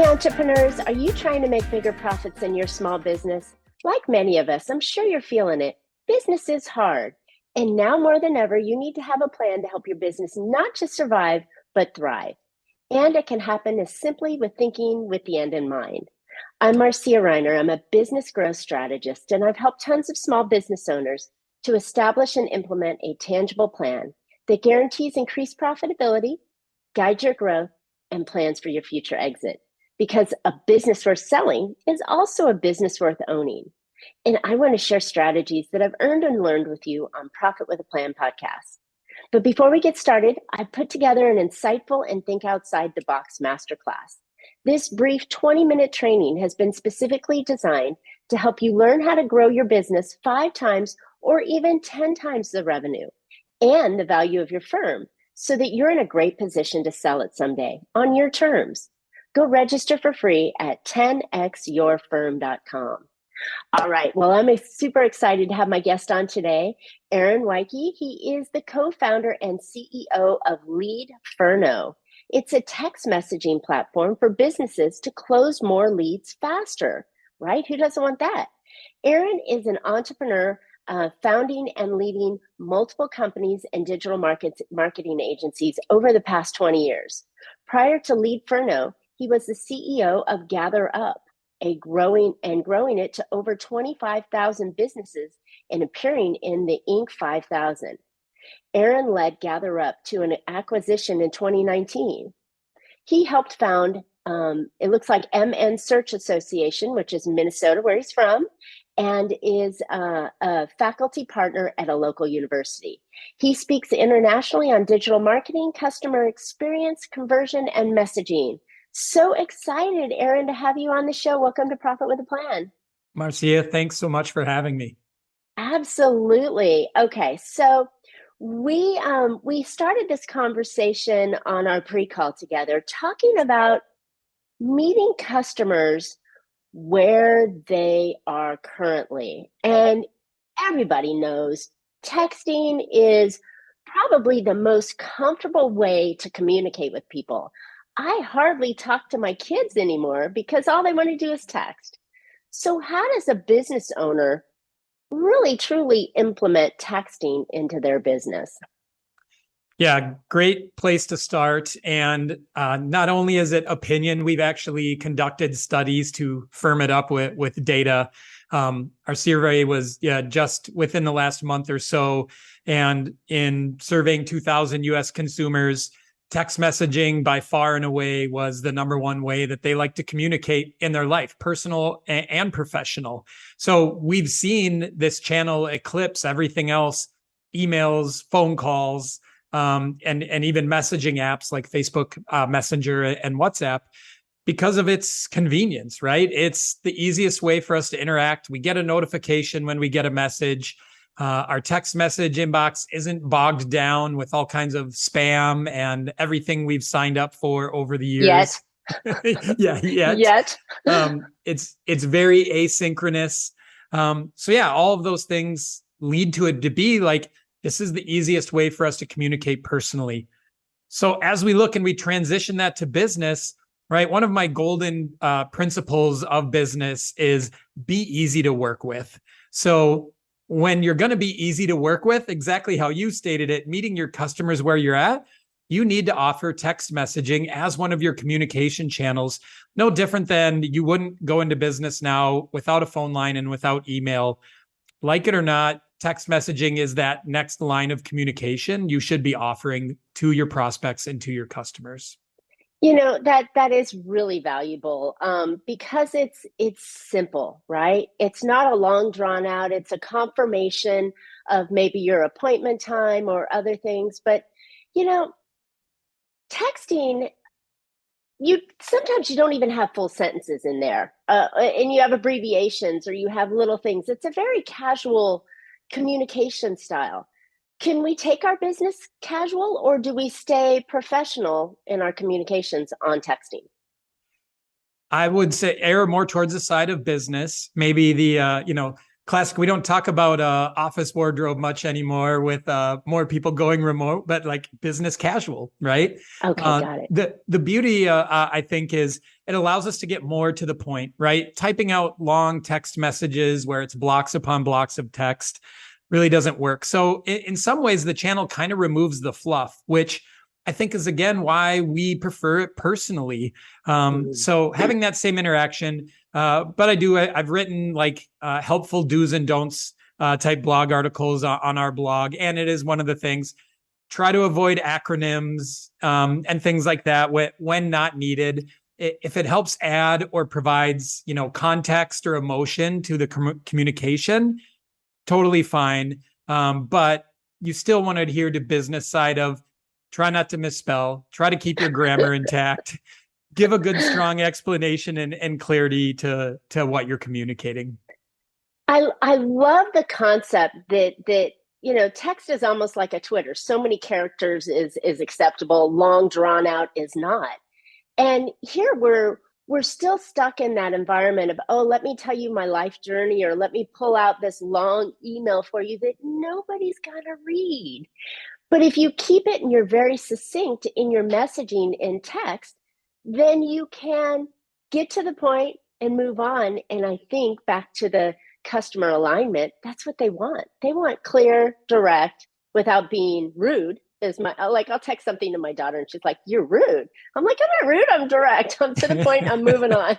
entrepreneurs, are you trying to make bigger profits in your small business? Like many of us, I'm sure you're feeling it. Business is hard. And now more than ever, you need to have a plan to help your business not just survive, but thrive. And it can happen as simply with thinking with the end in mind. I'm Marcia Reiner. I'm a business growth strategist, and I've helped tons of small business owners to establish and implement a tangible plan that guarantees increased profitability, guides your growth, and plans for your future exit. Because a business worth selling is also a business worth owning. And I want to share strategies that I've earned and learned with you on Profit with a Plan podcast. But before we get started, I've put together an insightful and think outside the box masterclass. This brief 20-minute training has been specifically designed to help you learn how to grow your business 5 times or even 10 times the revenue and the value of your firm so that you're in a great position to sell it someday on your terms. Go register for free at 10xyourfirm.com. All right. Well, I'm super excited to have my guest on today, Aaron Weiche. He is the co-founder and CEO of Lead Furno. It's a text messaging platform for businesses to close more leads faster, right? Who doesn't want that? Aaron is an entrepreneur, founding and leading multiple companies and digital marketing agencies over the past 20 years. Prior to Lead Furno, he was the CEO of Gather Up, growing it to over 25,000 businesses and appearing in the Inc. 5000. Aaron led Gather Up to an acquisition in 2019. He helped found, it looks like MN Search Association, which is Minnesota, where he's from, and is a faculty partner at a local university. He speaks internationally on digital marketing, customer experience, conversion, and messaging. So excited, Aaron, to have you on the show. Welcome to Profit with a Plan. Marcia, thanks so much for having me. Absolutely. Okay, so we started this conversation on our pre-call together, talking about meeting customers where they are currently. And everybody knows texting is probably the most comfortable way to communicate with people. I hardly talk to my kids anymore because all they want to do is text. So how does a business owner really truly implement texting into their business? Yeah, great place to start. And not only is it opinion, we've actually conducted studies to firm it up with data. Our survey was just within the last month or so. And in surveying 2,000 US consumers, text messaging by far and away was the number one way that they like to communicate in their life, personal and professional. So we've seen this channel eclipse everything else, emails, phone calls, and even messaging apps like Facebook Messenger and WhatsApp because of its convenience, right? It's the easiest way for us to interact. We get a notification when we get a message. Our text message inbox isn't bogged down with all kinds of spam and everything we've signed up for over the years. Yet. It's very asynchronous. All of those things lead to it to be like, this is the easiest way for us to communicate personally. So as we look and we transition that to business, right? One of my golden principles of business is be easy to work with. So when you're going to be easy to work with, exactly how you stated it, meeting your customers where you're at, you need to offer text messaging as one of your communication channels. No different than you wouldn't go into business now without a phone line and without email. Like it or not, text messaging is that next line of communication you should be offering to your prospects and to your customers. You know, that is really valuable because it's simple, right? It's not a long drawn out, it's a confirmation of maybe your appointment time or other things. But, texting, sometimes you don't even have full sentences in there and you have abbreviations or you have little things. It's a very casual communication style. Can we take our business casual or do we stay professional in our communications on texting? I would say err more towards the side of business. Maybe the, classic. We don't talk about office wardrobe much anymore with more people going remote, but like business casual, right? Okay, got it. The beauty, I think, is it allows us to get more to the point, right? Typing out long text messages where it's blocks upon blocks of text really doesn't work. So in some ways, the channel kind of removes the fluff, which I think is, again, why we prefer it personally. So having that same interaction, but I've written like helpful do's and don'ts type blog articles on our blog. And it is one of the things, try to avoid acronyms and things like that when not needed. If it helps add or provides, context or emotion to the communication, totally fine. But you still want to adhere to business side of try not to misspell, try to keep your grammar intact, give a good, strong explanation and clarity to what you're communicating. I love the concept that text is almost like a Twitter. So many characters is acceptable. Long drawn out is not. And here we're still stuck in that environment of, oh, let me tell you my life journey, or let me pull out this long email for you that nobody's gonna read. But if you keep it and you're very succinct in your messaging in text, then you can get to the point and move on. And I think back to the customer alignment, that's what they want. They want clear, direct, without being rude. I'll text something to my daughter and she's like, "You're rude." I'm like, "I'm not rude, I'm direct. I'm to the point, I'm moving on."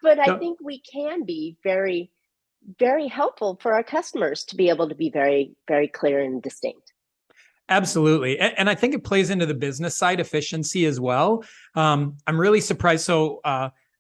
But I think we can be very, very helpful for our customers to be able to be very, very clear and distinct. Absolutely. And I think it plays into the business side efficiency as well. I'm really surprised. So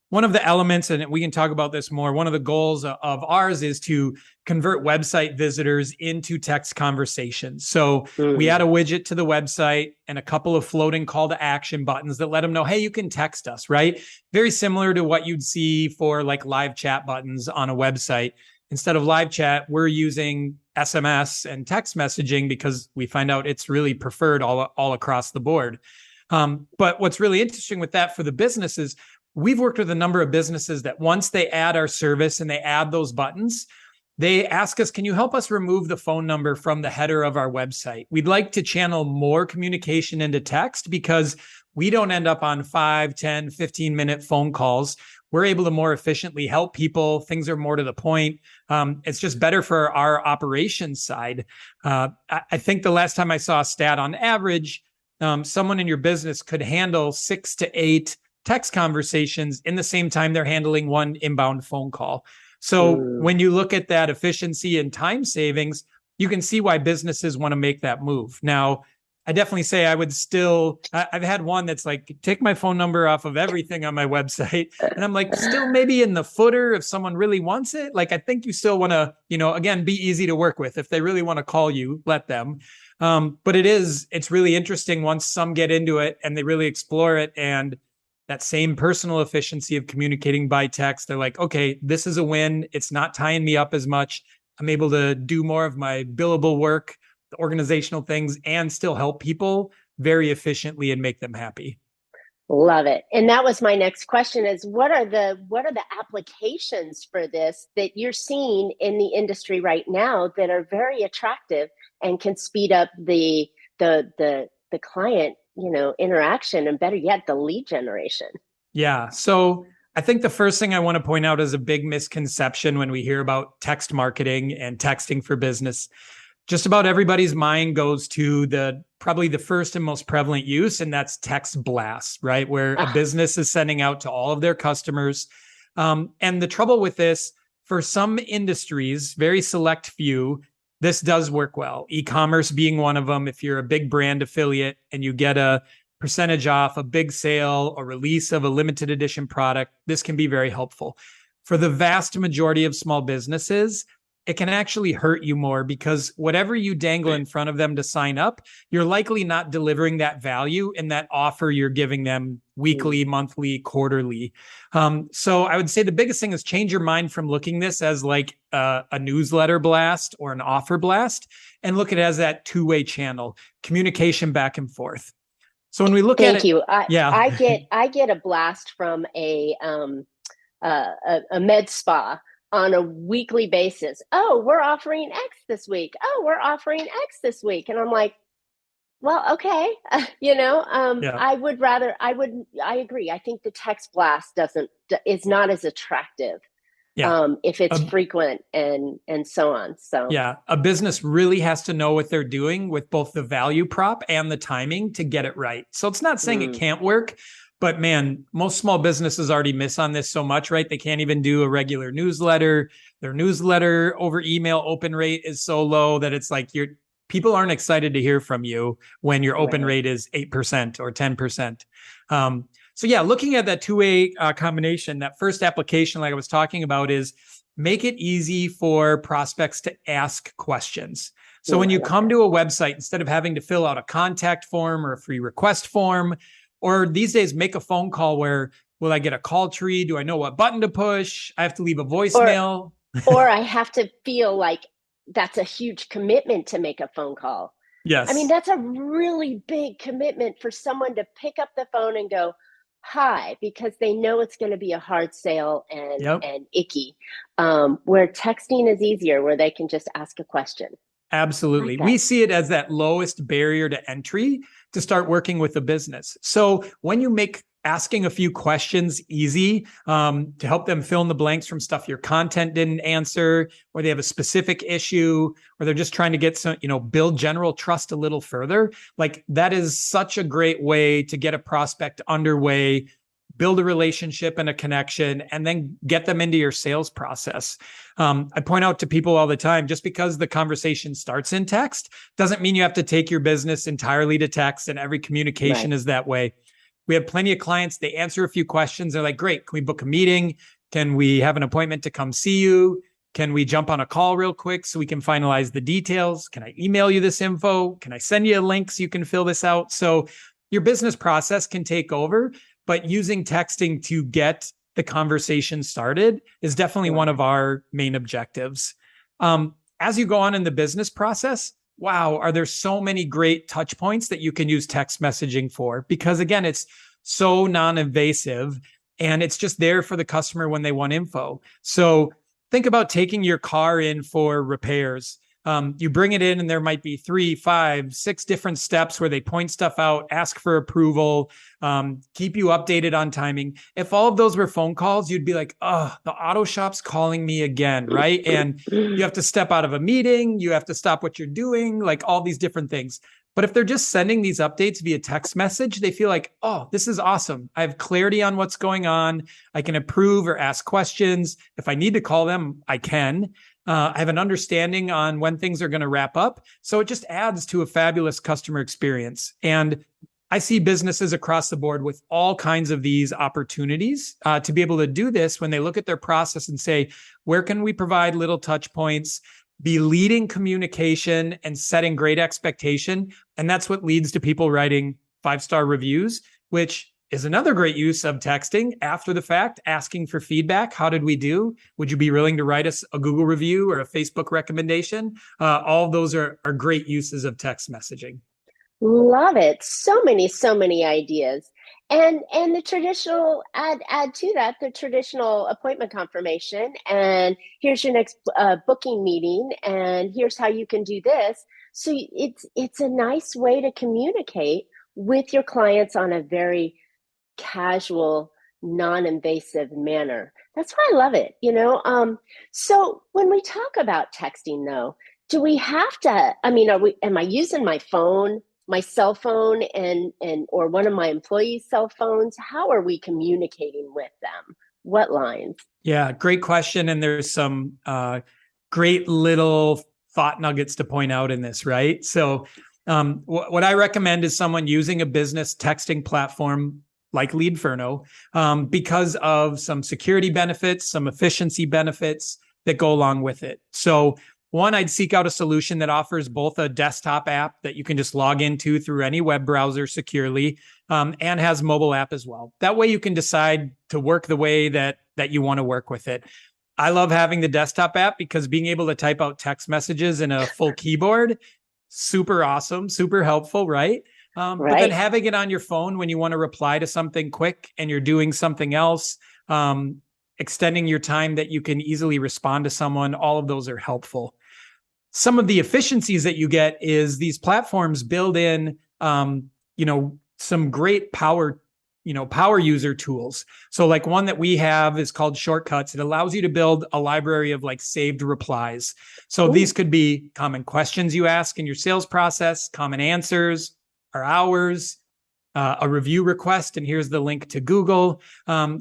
one of the elements, and we can talk about this more, one of the goals of ours is to convert website visitors into text conversations. So we add a widget to the website and a couple of floating call to action buttons that let them know, hey, you can text us, right? Very similar to what you'd see for like live chat buttons on a website. Instead of live chat, we're using SMS and text messaging because we find out it's really preferred all across the board. But what's really interesting with that for the businesses, we've worked with a number of businesses that once they add our service and they add those buttons, they ask us, can you help us remove the phone number from the header of our website? We'd like to channel more communication into text because we don't end up on 5, 10, 15-minute phone calls. We're able to more efficiently help people. Things are more to the point. It's just better for our operations side. I think the last time I saw a stat, on average, someone in your business could handle 6 to 8 text conversations in the same time they're handling one inbound phone call. So when you look at that efficiency and time savings, you can see why businesses want to make that move. Now, I definitely say I've had one that's like, take my phone number off of everything on my website. And I'm like, still maybe in the footer if someone really wants it. Like, I think you still want to, again, be easy to work with. If they really want to call you, let them. But it's really interesting once some get into it and they really explore it, and that same personal efficiency of communicating by text, they're like, okay, this is a win. It's not tying me up as much. I'm able to do more of my billable work, the organizational things, and still help people very efficiently and make them happy. Love it. And that was my next question, is what are the applications for this that you're seeing in the industry right now that are very attractive and can speed up the client, interaction, and better yet, the lead generation? Yeah. So I think the first thing I want to point out is a big misconception when we hear about text marketing and texting for business. Just about everybody's mind goes to probably the first and most prevalent use, and that's text blasts, right? Where a business is sending out to all of their customers. And the trouble with this, for some industries, very select few, this does work well. E-commerce being one of them. If you're a big brand affiliate and you get a percentage off a big sale or release of a limited edition product, this can be very helpful. For the vast majority of small businesses, it can actually hurt you more because whatever you dangle in front of them to sign up, you're likely not delivering that value in that offer you're giving them weekly, monthly, quarterly. So I would say the biggest thing is change your mind from looking this as like a newsletter blast or an offer blast, and look at it as that two-way channel, communication back and forth. So when we look at it, thank you. I get a blast from a med spa on a weekly basis. Oh, we're offering X this week. Oh, we're offering X this week. And I'm like, well, okay. Yeah. I agree. I think the text blast is not as attractive Yeah. if it's A, frequent and so on. So yeah. A business really has to know what they're doing with both the value prop and the timing to get it right. So it's not saying it can't work, but man, most small businesses already miss on this so much, right? They can't even do a regular newsletter. Their newsletter over email open rate is so low that it's like people aren't excited to hear from you when your open right. rate is 8% or 10%. So yeah, looking at that two-way combination, that first application, like I was talking about, is make it easy for prospects to ask questions. So when you come to a website, instead of having to fill out a contact form or a free request form, or these days make a phone call where, will I get a call tree? Do I know what button to push? I have to leave a voicemail. Or I have to feel like that's a huge commitment to make a phone call. I mean, Yes. that's a really big commitment for someone to pick up the phone and go, hi, because they know it's going to be a hard sale Yep. and icky. Where texting is easier, where they can just ask a question. Absolutely. Like that. We see it as that lowest barrier to entry to start working with a business. So when you make asking a few questions easy to help them fill in the blanks from stuff your content didn't answer, or they have a specific issue, or they're just trying to get some, build general trust a little further, like that is such a great way to get a prospect underway, build a relationship and a connection, and then get them into your sales process. I point out to people all the time, just because the conversation starts in text doesn't mean you have to take your business entirely to text, and every communication is that way. We have plenty of clients, they answer a few questions. They're like, great, can we book a meeting? Can we have an appointment to come see you? Can we jump on a call real quick so we can finalize the details? Can I email you this info? Can I send you a link so you can fill this out? So your business process can take over, but using texting to get the conversation started is definitely one of our main objectives. As you go on in the business process, wow, are there so many great touch points that you can use text messaging for? Because again, it's so non-invasive and it's just there for the customer when they want info. So think about taking your car in for repairs. You bring it in and there might be 3, 5, 6 different steps where they point stuff out, ask for approval, keep you updated on timing. If all of those were phone calls, you'd be like, oh, the auto shop's calling me again, right? And you have to step out of a meeting, you have to stop what you're doing, like all these different things. But if they're just sending these updates via text message, they feel like, oh, this is awesome. I have clarity on what's going on. I can approve or ask questions. If I need to call them, I can. I have an understanding on when things are going to wrap up. So it just adds to a fabulous customer experience. And I see businesses across the board with all kinds of these opportunities to be able to do this when they look at their process and say, where can we provide little touch points, be leading communication and setting great expectation. And that's what leads to people writing 5-star reviews, which is another great use of texting after the fact, asking for feedback. How did we do? Would you be willing to write us a Google review or a Facebook recommendation? All of those are great uses of text messaging. Love it. So many ideas. And the traditional add to that the traditional appointment confirmation, and here's your next booking meeting, and here's how you can do this. So it's a nice way to communicate with your clients on a very casual, non-invasive manner. That's why I love it. So when we talk about texting, though, do we have to? I mean, am I using my phone, my cell phone, and or one of my employees' cell phones? How are we communicating with them? What lines? Yeah, great question. And there's some great little thought nuggets to point out in this, right? So what I recommend is someone using a business texting platform like Leadferno because of some security benefits, some efficiency benefits that go along with it. So one, I'd seek out a solution that offers both a desktop app that you can just log into through any web browser securely and has mobile app as well. That way you can decide to work the way that you want to work with it. I love having the desktop app because being able to type out text messages in a full keyboard, super awesome, super helpful, right? But then having it on your phone when you want to reply to something quick and you're doing something else, extending your time that you can easily respond to someone. All of those are helpful. Some of the efficiencies that you get is these platforms build in, some great power user tools. So like one that we have is called Shortcuts. It allows you to build a library of like saved replies. So these could be common questions you ask in your sales process, common answers, or hours, a review request, and here's the link to Google.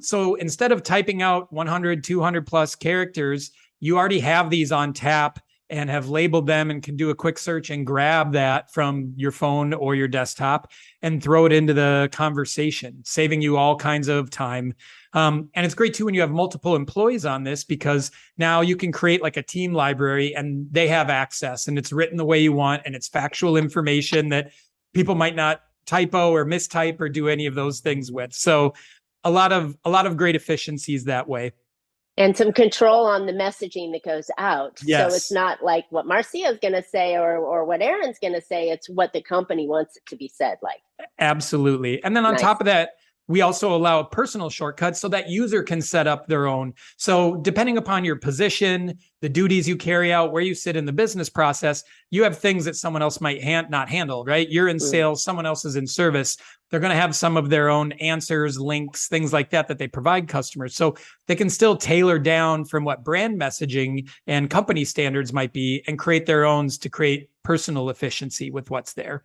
So instead of typing out 100, 200 plus characters, you already have these on tap and have labeled them and can do a quick search and grab that from your phone or your desktop and throw it into the conversation, saving you all kinds of time. And it's great too when you have multiple employees on this, because now you can create like a team library and they have access and it's written the way you want and it's factual information that people might not typo or mistype or do any of those things with. So a lot of great efficiencies that way. And some control on the messaging that goes out. Yes. So it's not like what Marcia is going to say or what Aaron's going to say. It's what the company wants it to be said like. Absolutely. And then on top of that, we also allow personal shortcuts so that user can set up their own. So depending upon your position, the duties you carry out, where you sit in the business process, you have things that someone else might not handle, right? You're in sales, someone else is in service. They're going to have some of their own answers, links, things like that they provide customers. So they can still tailor down from what brand messaging and company standards might be and create their own to create personal efficiency with what's there.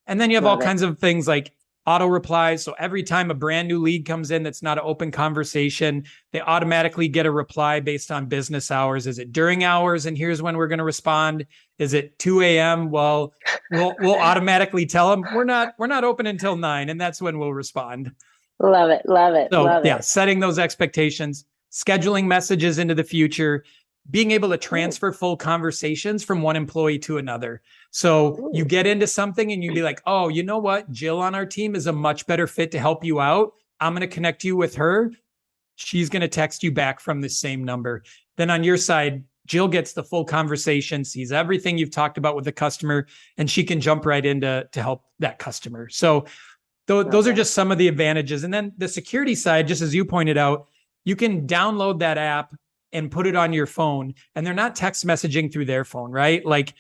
And then you have all kinds of things like auto replies. So every time a brand new lead comes in that's not an open conversation, they automatically get a reply based on business hours. Is it during hours? And here's when we're going to respond. Is it 2 a.m.? Well, we'll automatically tell them we're not open until 9, and that's when we'll respond. Love it. So setting those expectations, scheduling messages into the future, being able to transfer full conversations from one employee to another. So you get into something and you'd be like, oh, you know what? Jill on our team is a much better fit to help you out. I'm going to connect you with her. She's going to text you back from the same number. Then on your side, Jill gets the full conversation, sees everything you've talked about with the customer, and she can jump right in to help that customer. So those are just some of the advantages. And then the security side, just as you pointed out, you can download that app and put it on your phone, and they're not text messaging through their phone, right? Like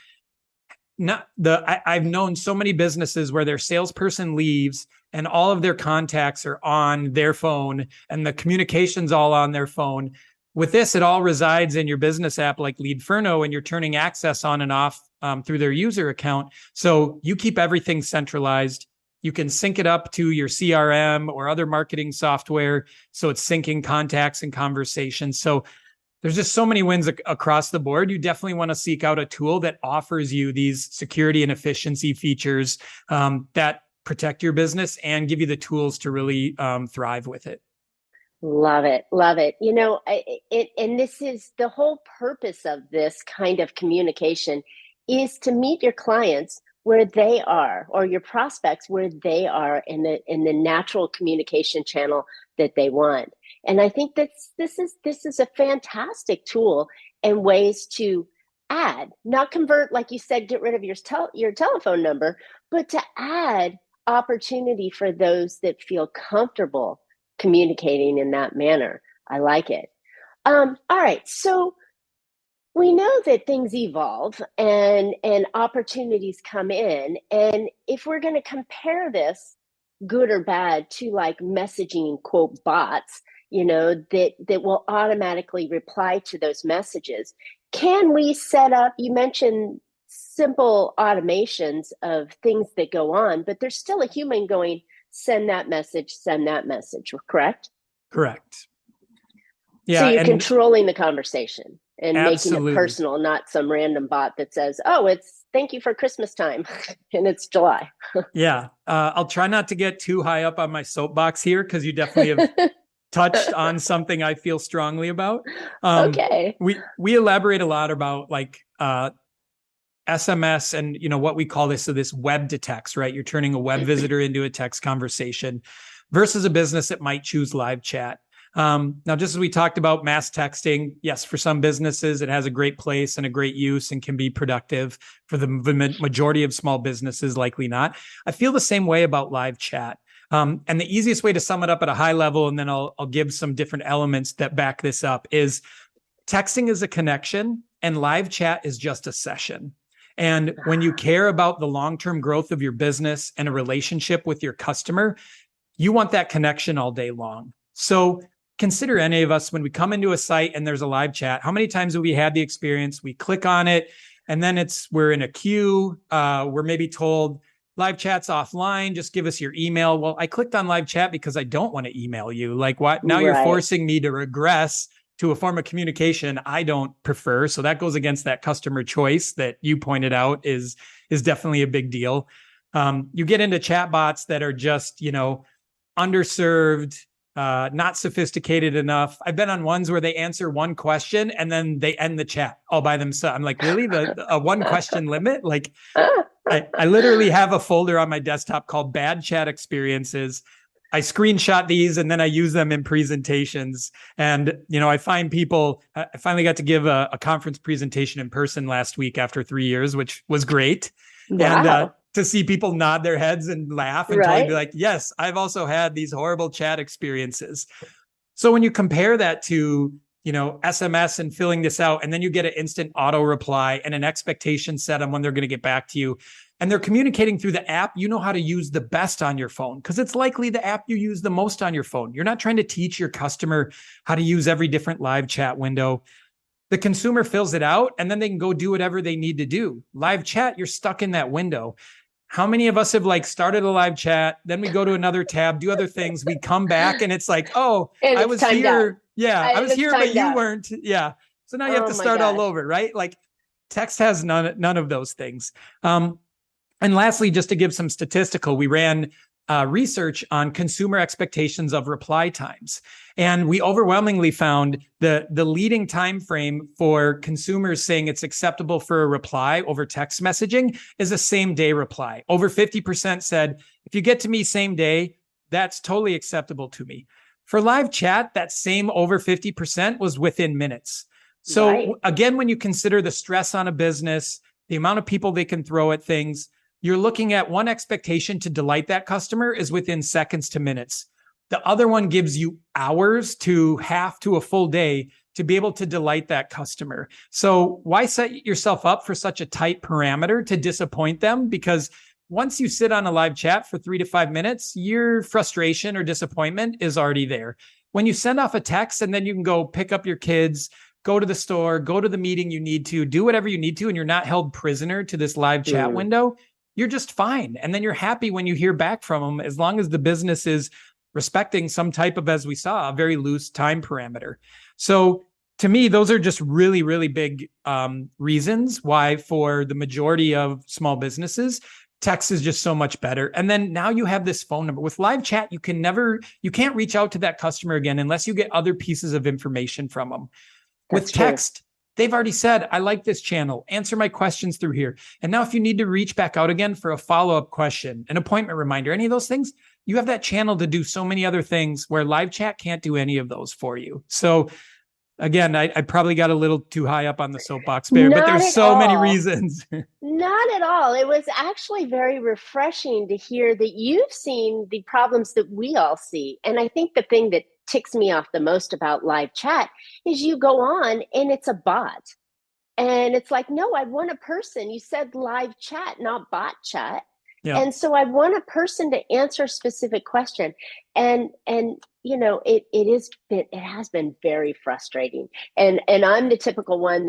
I've known so many businesses where their salesperson leaves and all of their contacts are on their phone and the communication's all on their phone. With this, it all resides in your business app like Leadferno, and you're turning access on and off through their user account. So you keep everything centralized. You can sync it up to your CRM or other marketing software. So it's syncing contacts and conversations. So there's just so many wins across the board. You definitely want to seek out a tool that offers you these security and efficiency features that protect your business and give you the tools to really thrive with it. Love it. You know, and this is the whole purpose of this kind of communication is to meet your clients where they are, or your prospects where they are in the natural communication channel that they want. And I think that this is a fantastic tool and ways to add, not convert, like you said, get rid of your telephone number, but to add opportunity for those that feel comfortable communicating in that manner. I like it. All right. So we know that things evolve and opportunities come in. And if we're going to compare this, good or bad, to like messaging, quote, bots, you know, that will automatically reply to those messages, can we set up, you mentioned simple automations of things that go on, but there's still a human going, send that message, correct? Correct. Yeah. So you're controlling the conversation and absolutely. Making it personal, not some random bot that says, oh, it's thank you for Christmas time and it's July. Yeah. I'll try not to get too high up on my soapbox here because you definitely have touched on something I feel strongly about. Okay. We elaborate a lot about like SMS and, you know, what we call this web to text, right? You're turning a web visitor into a text conversation versus a business that might choose live chat. Now, just as we talked about mass texting, yes, for some businesses, it has a great place and a great use and can be productive. For the majority of small businesses, likely not. I feel the same way about live chat. And the easiest way to sum it up at a high level, and then I'll give some different elements that back this up, is texting is a connection and live chat is just a session. And when you care about the long-term growth of your business and a relationship with your customer, you want that connection all day long. So consider any of us, when we come into a site and there's a live chat, how many times have we had the experience? We click on it and then we're in a queue. We're maybe told live chat's offline, just give us your email. Well, I clicked on live chat because I don't want to email you. Like, what? Now you're forcing me to regress to a form of communication I don't prefer. So that goes against that customer choice that you pointed out is definitely a big deal. You get into chatbots that are just, underserved, not sophisticated enough. I've been on ones where they answer one question and then they end the chat all by themselves. I'm like, really? A one question limit? Like, I literally have a folder on my desktop called Bad Chat Experiences. I screenshot these and then I use them in presentations. And, I find people, I finally got to give a conference presentation in person last week after 3 years, which was great. Wow. And to see people nod their heads and laugh and totally be like, yes, I've also had these horrible chat experiences. So when you compare that to, SMS and filling this out, and then you get an instant auto reply and an expectation set on when they're going to get back to you, and they're communicating through the app you know how to use the best on your phone, because it's likely the app you use the most on your phone. You're not trying to teach your customer how to use every different live chat window. The consumer fills it out and then they can go do whatever they need to do. Live chat, you're stuck in that window. How many of us have started a live chat, then we go to another tab, do other things, we come back and it's like, oh, I was here. Out. Yeah, I was here, but you weren't. Yeah. So now you have to start all over, right? Like text has none of those things. And lastly, just to give some statistical, we ran research on consumer expectations of reply times. And we overwhelmingly found the leading time frame for consumers saying it's acceptable for a reply over text messaging is a same day reply. Over 50% said, if you get to me same day, that's totally acceptable to me. For live chat, that same over 50% was within minutes. So again, when you consider the stress on a business, the amount of people they can throw at things, you're looking at one expectation to delight that customer is within seconds to minutes. The other one gives you hours to half to a full day to be able to delight that customer. So why set yourself up for such a tight parameter to disappoint them? Because once you sit on a live chat for 3 to 5 minutes, your frustration or disappointment is already there. When you send off a text and then you can go pick up your kids, go to the store, go to the meeting you need to, do whatever you need to, and you're not held prisoner to this live chat window, you're just fine. And then you're happy when you hear back from them, as long as the business is respecting some type of, as we saw, a very loose time parameter. So to me, those are just really, really big reasons why for the majority of small businesses, text is just so much better. And then now you have this phone number. With live chat, you can't reach out to that customer again unless you get other pieces of information from them. With text, they've already said, I like this channel. Answer my questions through here. And now if you need to reach back out again for a follow-up question, an appointment reminder, any of those things, you have that channel to do so many other things where live chat can't do any of those for you. So again, I probably got a little too high up on the soapbox there, but there's so many reasons. Not at all. It was actually very refreshing to hear that you've seen the problems that we all see. And I think the thing that ticks me off the most about live chat is you go on and it's a bot. And it's like, no, I want a person. You said live chat, not bot chat. Yeah. And so I want a person to answer a specific question. And it has been very frustrating. And I'm the typical one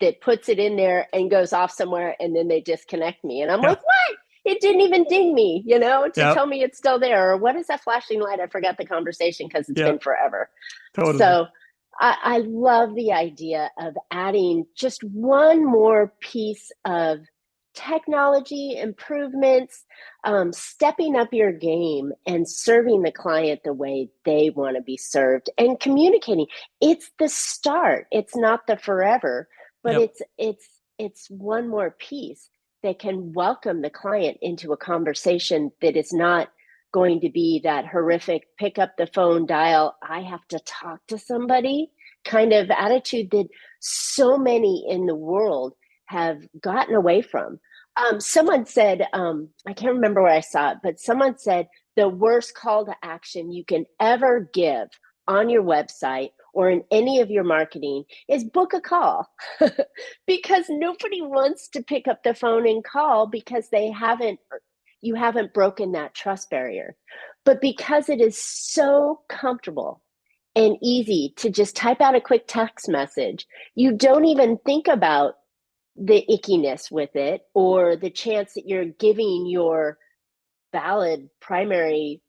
that puts it in there and goes off somewhere and then they disconnect me. And I'm like, what? It didn't even ding me, to tell me it's still there. Or what is that flashing light? I forgot the conversation because it's been forever. Totally. So I love the idea of adding just one more piece of technology improvements, stepping up your game and serving the client the way they want to be served and communicating. It's the start. It's not the forever, but it's one more piece that can welcome the client into a conversation that is not going to be that horrific pick up the phone, dial, I have to talk to somebody kind of attitude that so many in the world have gotten away from. Someone said, I can't remember where I saw it, but someone said the worst call to action you can ever give on your website or in any of your marketing is book a call. Because nobody wants to pick up the phone and call because you haven't broken that trust barrier. But because it is so comfortable and easy to just type out a quick text message, you don't even think about the ickiness with it or the chance that you're giving your valid primary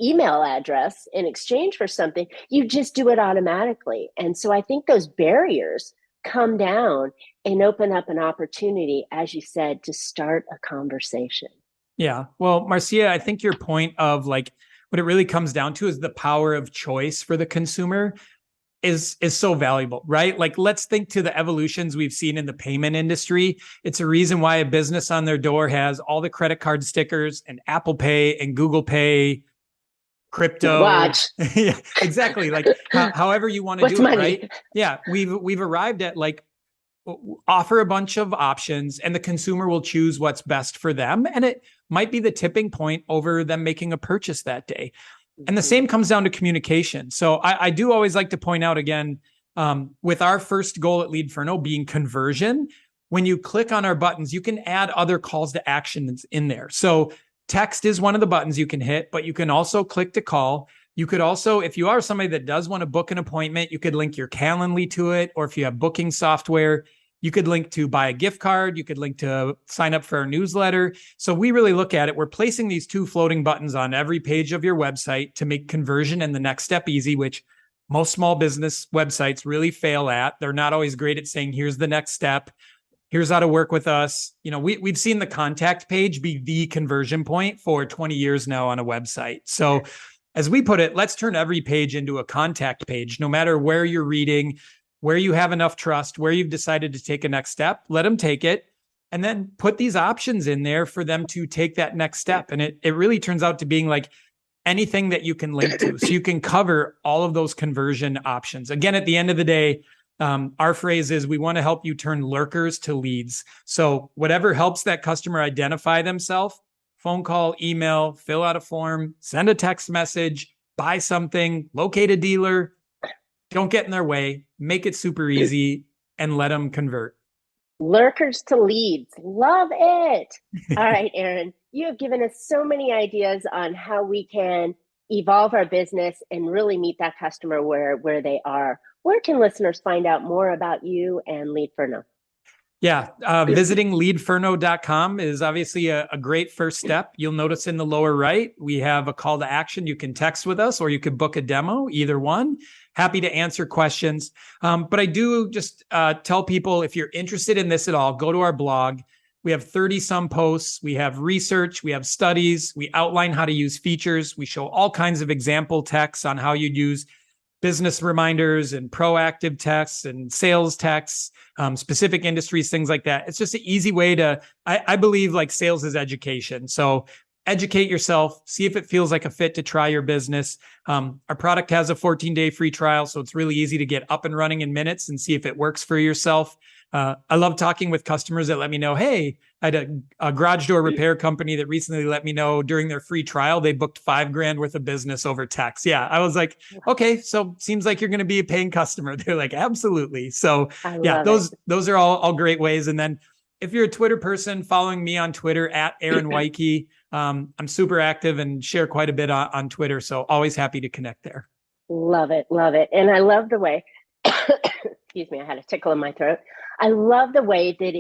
email address in exchange for something. You just do it automatically. And so I think those barriers come down and open up an opportunity, as you said, to start a conversation. Yeah. Well, Marcia, I think your point of like what it really comes down to is the power of choice for the consumer is so valuable, right? Like, let's think to the evolutions we've seen in the payment industry. It's a reason why a business on their door has all the credit card stickers and Apple Pay and Google Pay, crypto. Watch. Yeah, exactly. Like however you want to do it, right? Yeah, we've arrived at like offer a bunch of options and the consumer will choose what's best for them. And it might be the tipping point over them making a purchase that day. And the same comes down to communication. So I do always like to point out again, with our first goal at Leadferno being conversion, when you click on our buttons, you can add other calls to actions in there. So text is one of the buttons you can hit, but you can also click to call. You could also, if you are somebody that does want to book an appointment, you could link your Calendly to it. Or if you have booking software, you could link to buy a gift card. You could link to sign up for our newsletter. So we really look at it. We're placing these two floating buttons on every page of your website to make conversion and the next step easy, which most small business websites really fail at. They're not always great at saying, here's the next step. Here's how to work with us. We've seen the contact page be the conversion point for 20 years now on a website. So as we put it, let's turn every page into a contact page, no matter where you're reading, where you have enough trust, where you've decided to take a next step, let them take it, and then put these options in there for them to take that next step. And it really turns out to being like anything that you can link to. So you can cover all of those conversion options. Again, at the end of the day, our phrase is we want to help you turn lurkers to leads. So whatever helps that customer identify themselves, phone call, email, fill out a form, send a text message, buy something, locate a dealer, don't get in their way, make it super easy, and let them convert. Lurkers to leads. Love it. All right, Aaron, you have given us so many ideas on how we can evolve our business and really meet that customer where they are. Where can listeners find out more about you and Leadferno? Yeah, visiting leadferno.com is obviously a great first step. You'll notice in the lower right, we have a call to action. You can text with us or you could book a demo, either one. Happy to answer questions. But I do just tell people, if you're interested in this at all, go to our blog. We have 30 some posts. We have research. We have studies. We outline how to use features. We show all kinds of example texts on how you'd use business reminders and proactive texts and sales texts, specific industries, things like that. It's just an easy way to, I believe like sales is education. So educate yourself, see if it feels like a fit to try your business. Our product has a 14-day free trial, so it's really easy to get up and running in minutes and see if it works for yourself. I love talking with customers that let me know, hey, I had a garage door repair company that recently let me know during their free trial, they booked $5,000 worth of business over text. Yeah. I was like, okay, so seems like you're going to be a paying customer. They're like, absolutely. So yeah, those are all great ways. And then if you're a Twitter person, following me on Twitter at Aaron Weiche. I'm super active and share quite a bit on Twitter. So always happy to connect there. Love it. Love it. And I love the way, excuse me, I had a tickle in my throat. I love the way that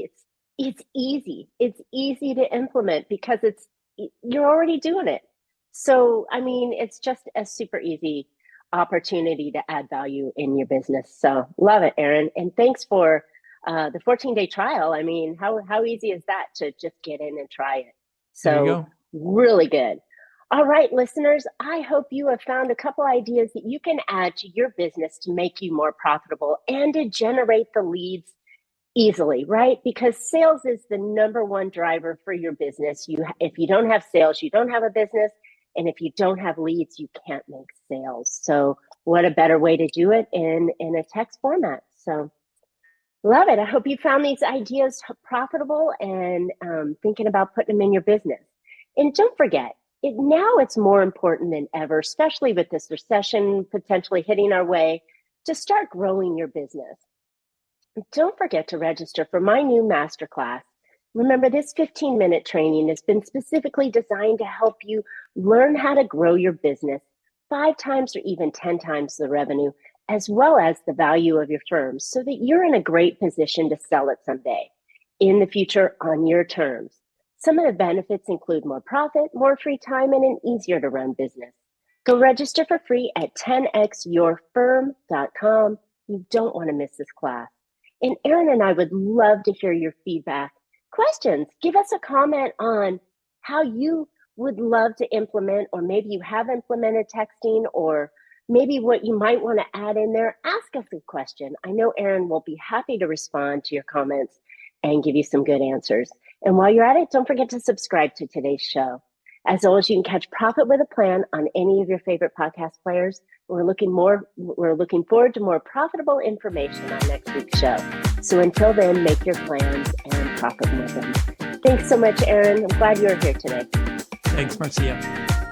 it's easy. It's easy to implement because you're already doing it. So, I mean, it's just a super easy opportunity to add value in your business. So love it, Aaron. And thanks for the 14-day trial. I mean, how easy is that to just get in and try it? So really good. All right, listeners, I hope you have found a couple ideas that you can add to your business to make you more profitable and to generate the leads easily, right? Because sales is the number one driver for your business. If you don't have sales, you don't have a business. And if you don't have leads, you can't make sales. So what a better way to do it in a text format. So love it. I hope you found these ideas profitable and thinking about putting them in your business. And don't forget, Now it's more important than ever, especially with this recession potentially hitting our way, to start growing your business. Don't forget to register for my new masterclass. Remember, this 15-minute training has been specifically designed to help you learn how to grow your business 5 times or even 10 times the revenue, as well as the value of your firm, so that you're in a great position to sell it someday in the future on your terms. Some of the benefits include more profit, more free time, and an easier to run business. Go register for free at 10xyourfirm.com. You don't want to miss this class. And Erin and I would love to hear your feedback. Questions, give us a comment on how you would love to implement, or maybe you have implemented texting, or maybe what you might want to add in there. Ask us a question. I know Erin will be happy to respond to your comments and give you some good answers. And while you're at it, don't forget to subscribe to today's show. As always, you can catch Profit with a Plan on any of your favorite podcast players. We're looking forward to more profitable information on next week's show. So until then, make your plans and profit with them. Thanks so much, Erin. I'm glad you're here today. Thanks, Marcia.